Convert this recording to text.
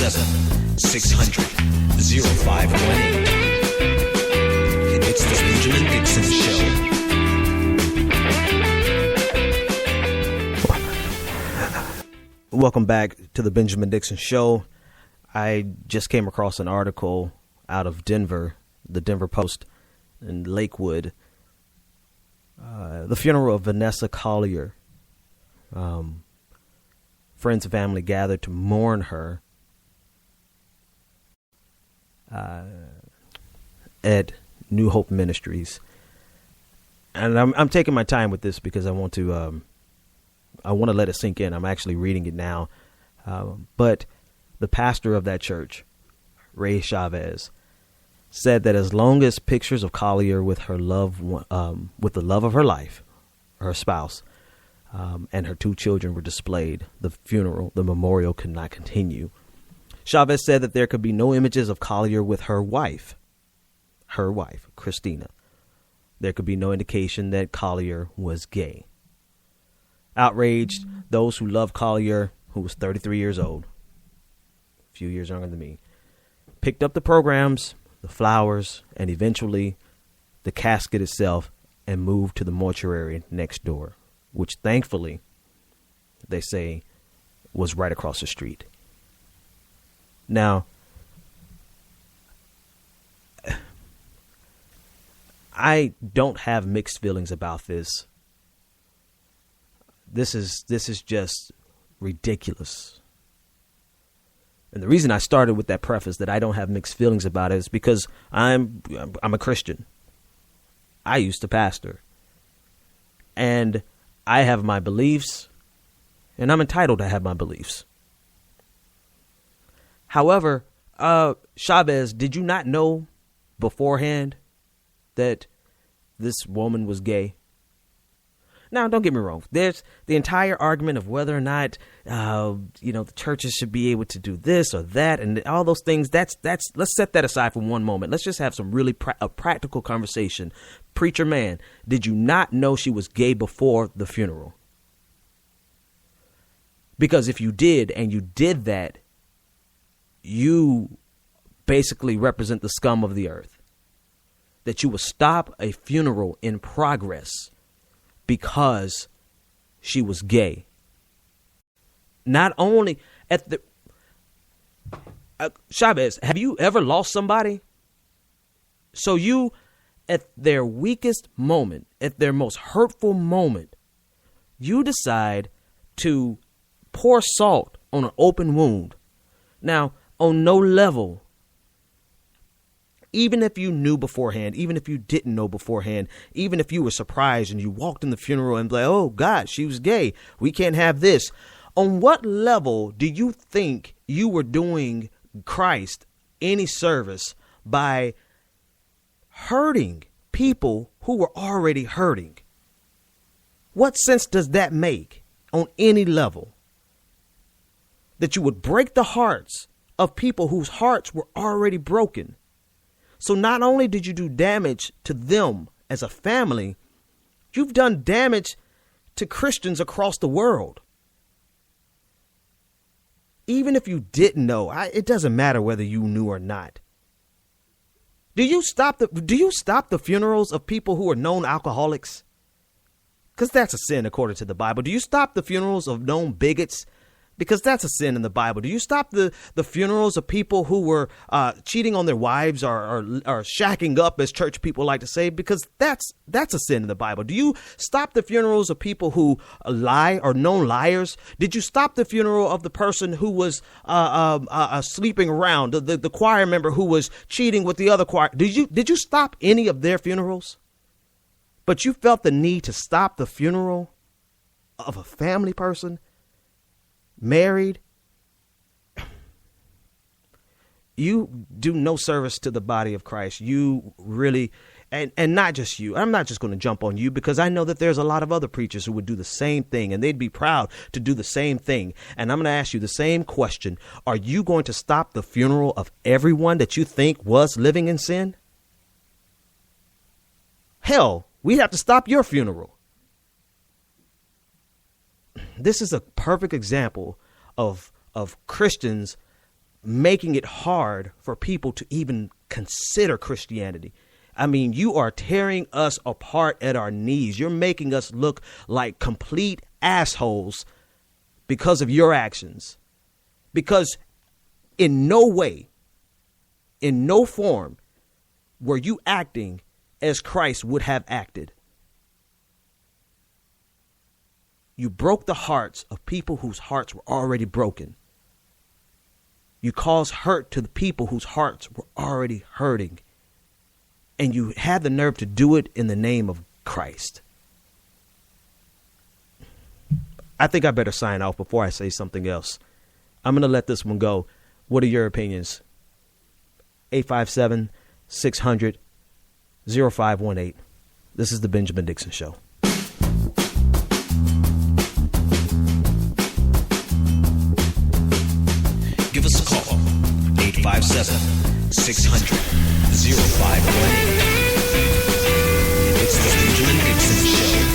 517-600-0518. It's the Benjamin Dixon Show. Welcome back to the Benjamin Dixon Show. I just came across an article out of Denver, the Denver Post in Lakewood. The funeral of Vanessa Collier. Friends and family gathered to mourn her at New Hope Ministries. And I'm taking my time with this because I want to let it sink in. I'm actually reading it now. But the pastor of that church, Ray Chavez, said that as long as pictures of Collier with her with the love of her life, her spouse, and her 2 children were displayed, the memorial could not continue. Chavez said that there could be no images of Collier with her wife, Christina. There could be no indication that Collier was gay. Outraged, those who loved Collier, who was 33 years old, a few years younger than me, picked up the programs, the flowers, and eventually the casket itself and moved to the mortuary next door, which thankfully, they say, was right across the street. Now, I don't have mixed feelings about this. This is just ridiculous. And the reason I started with that preface that I don't have mixed feelings about it is because I'm a Christian. I used to pastor. And I have my beliefs, and I'm entitled to have my beliefs. However, Chavez, did you not know beforehand that this woman was gay? Now, don't get me wrong. There's the entire argument of whether or not, the churches should be able to do this or that and all those things. Let's set that aside for one moment. Let's just have some really practical conversation. Preacher man, did you not know she was gay before the funeral? Because if you did and you did that, you basically represent the scum of the earth. That you will stop a funeral in progress because she was gay. Not only at the Chavez, have you ever lost somebody? So you, at their weakest moment, at their most hurtful moment, you decide to pour salt on an open wound. Now, on no level, even if you knew beforehand, even if you didn't know beforehand, even if you were surprised and you walked in the funeral and like, oh God, she was gay, we can't have this. On what level do you think you were doing Christ any service by hurting people who were already hurting? What sense does that make on any level? That you would break the hearts of people whose hearts were already broken. So not only did you do damage to them as a family, you've done damage to Christians across the world. Even if you didn't know, it doesn't matter whether you knew or not. Do you stop the funerals of people who are known alcoholics? Because that's a sin according to the Bible. Do you stop the funerals of known bigots? Because that's a sin in the Bible. Do you stop the funerals of people who were cheating on their wives or shacking up, as church people like to say? Because that's a sin in the Bible. Do you stop the funerals of people who lie or known liars? Did you stop the funeral of the person who was sleeping around, the choir member who was cheating with the other choir? Did you stop any of their funerals? But you felt the need to stop the funeral of a family person? Married, you do no service to the body of Christ. You really, and not just you. I'm not just going to jump on you because I know that there's a lot of other preachers who would do the same thing and they'd be proud to do the same thing. And I'm going to ask you the same question. Are you going to stop the funeral of everyone that you think was living in sin? Hell, we have to stop your funeral. This is a perfect example of Christians making it hard for people to even consider Christianity. I mean, you are tearing us apart at our knees. You're making us look like complete assholes because of your actions. Because in no way, in no form, were you acting as Christ would have acted. You broke the hearts of people whose hearts were already broken. You caused hurt to the people whose hearts were already hurting. And you had the nerve to do it in the name of Christ. I think I better sign off before I say something else. I'm going to let this one go. What are your opinions? 857-600-0518. This is the Benjamin Dixon Show. Give us a call. 857-600-0518. It's the Benjamin Dixon Show.